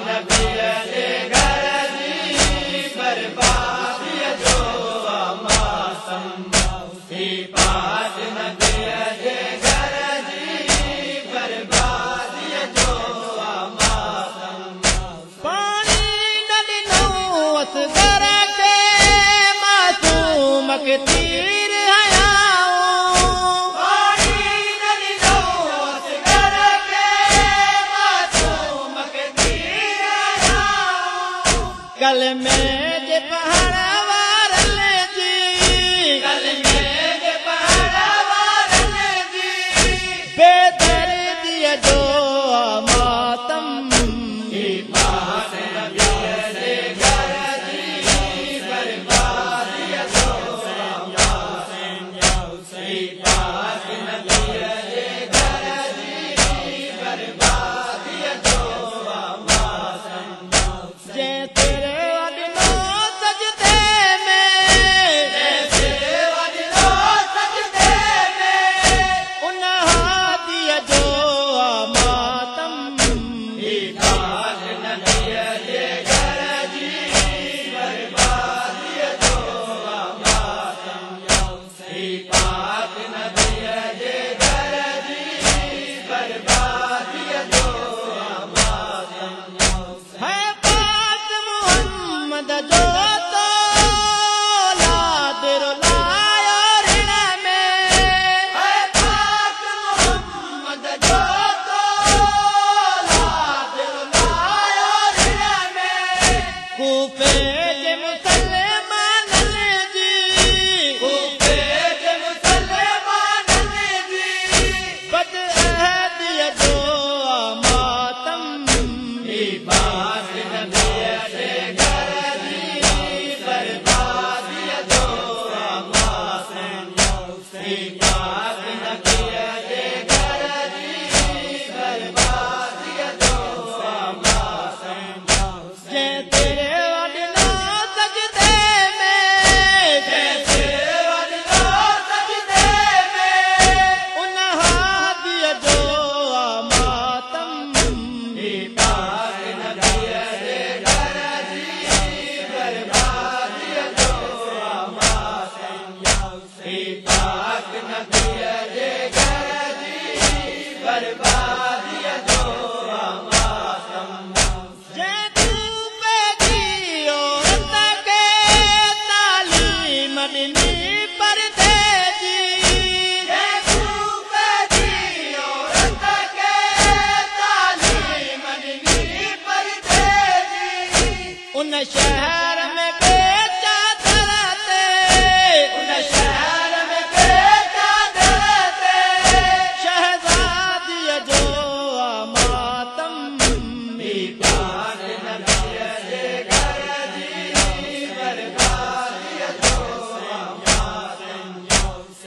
नबीअ जे घर जी बर्बादीअ जो मातम ही पाक नबीअ जे घर जी बर्बादीअ जो मातम पानी न ॾिनो असगर खे मासूम खे तीर हयाऊं पानी न ॾिनो असगर खे मासूम खे तीर हयाऊं गल में जे पहाड़ वारनि जी गल में जे पहाड़ वारनि जी बेदर्दीअ जो मातम ही पाक नबीअ जे घर जी बर्बादीअ जो ही पाक नबीअ जे घर जी बर्बादीअ जो जंहिं तेरे वॾनो सजदे में जैसे वॾो सजदे में उन हादीअ जो मातम ही पाक नबीअ जे घर जी बर्बादीअ जो ही पाक नबीअ जे घर जी बर्बादीअ जो है पाक मुहम्मद जो तो लादिर लायो रिण में है पाक मोहम्मद जो तो लादिल लायो रिण में कूफे जे मुसलमाननि जी कूफे जे मुसलमाननि जी बदअहदीअ जो मातम ही पाक नबीअ जे घर जी बर्बादीअ जो ही पाक नबीअ जे घर जी बर्बादीअ जो जंहिं तेरे वॾनो सजदे में जैसे वॾो सजदे में उन हादीअ जो मातम ही पाक नबीअ जे घर जी बर्बादीअ जो ही पाक नबीअ जे घर जी बर्बादीअ जो जंहिं कूफे जी औरत खे तालीम ॾिनी परदे जी जंहिं कूफे जी औरत खे तालीम ॾिनी परदे जी उन शहर में बेचादर ते उन शहर में बेचादर ते शहज़ादीअ जो मातम ही पाक नबीअ जे घर जी बर्बादीअ जो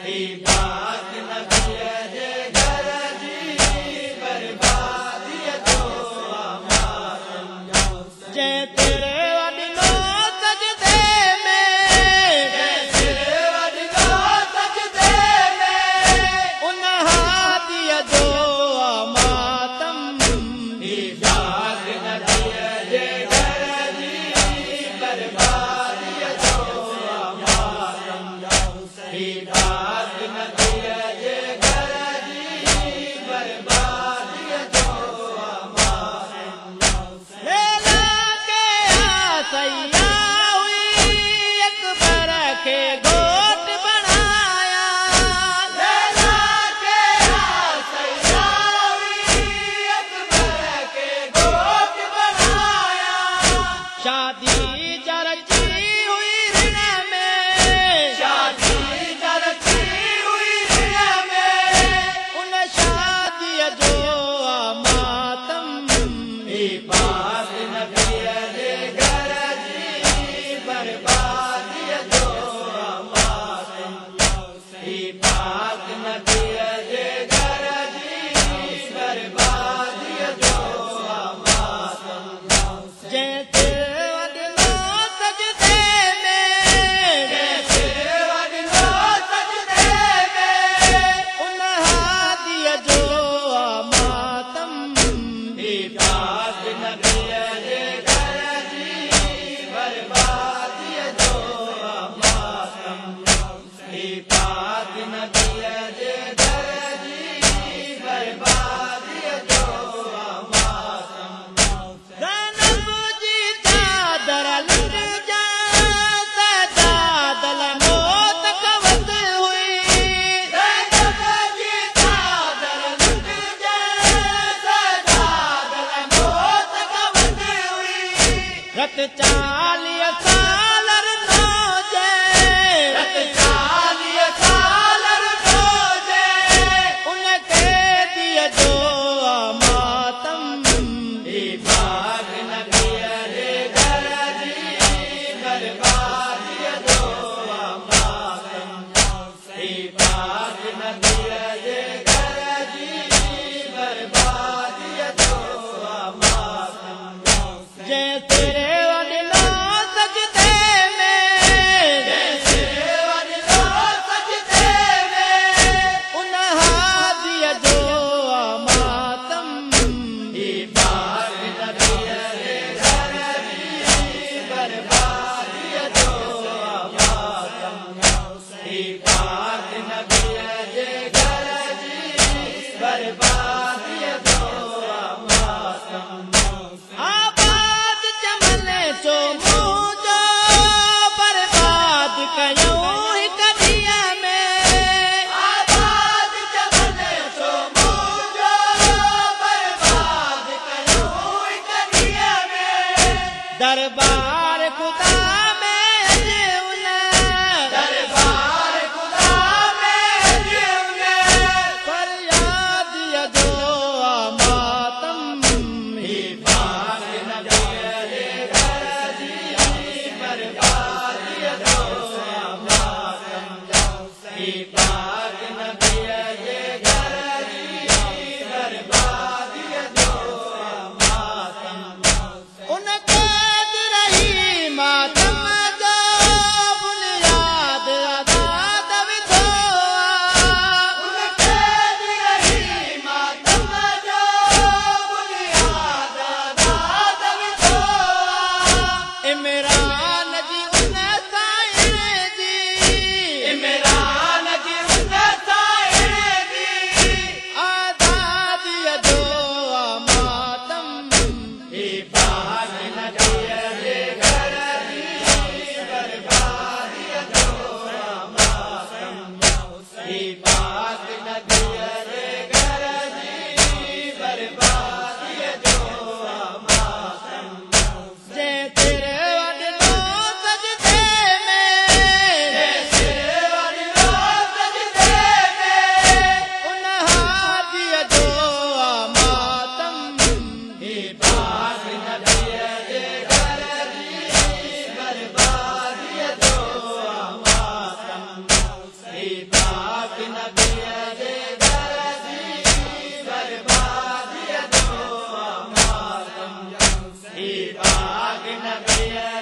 ही पाक नबीअ जे घर जी बर्बादीअ जो जंहिं तेरे वॾनो सजदे में जैसे वॾो सजदे में उन हादीअ जो मातम ही पाक नबीअ जे घर जी बर्बादीअ जो ही पाक नबीअ जे घर जी बर्बादीअ जो लेला के आसैया हुई अकबर खे घोट बणाया लैला के आसैया हुई अकबर के घोट बनाया शादी जरची हुई रिण में शादी जरती हुई रिण में उन शादीअ जो मातम ही पाक नबीअ जे घर जी बर्बादीअ जो ही पाक नबीअ जे घर जी बर्बादीअ जो जंहिं तेरे वॾनो सजदे में जैसे वॾो सजदे में उन हादीअ जो मातम ही पाक नबीअ रत 40 साल नो जे रत 40 साल नो जे उनके दिया जो मातम ही बाग नबीअ जे घर जी बर्बादीअ जो मातम ही बाग नबीअ जे घर जी बर्बादीअ जो मातम जे तेरे वॾो सजदे में जैसे वञो सजदे में उन हादीअ जो मातम ही बाग नबीअ जे घर जी बर्बादीअ जो मातम ही बाग नबीअ जे घर जी बर्बादीअ जो मातम आबाद चमने जो मुझो बर्बाद कयो हिक ॾींहं में आबाद चमने जो मुझो बर्बाद कयो हिक ॾींहं में दरबार खुदा में अॼु उन दरबार खुदा में जीवने फरियादीअ जो मातम ही बाग नबीअ जे घर जी बर्बादीअ जो मातम ही बाग नबीअ जे घर जी बर्बादीअ जो मातम उन कैद रही मातम जो बुनियाद आज़ाद विधो उन कैद रही मातम जो बुनियाद आज़ाद विधो इमरान जी उन साइण जी इमरान जी उन साइण जी आज़ादीअ जो मातम ही बाग नबीअ जे घर जी बर्बादीअ जो मातम ही बाग नबीअ जे घर जी बर्बादीअ जो मातम जे तेरे वॾो सजदे में जैसे वञो सजदे में उन हादीअ जो मातम ही बाग नबीअ जे घर जी बर्बादीअ जो मातम ही बाग नबीअ जे घर जी बर्बादीअ जो मातम ही बाग नबीअ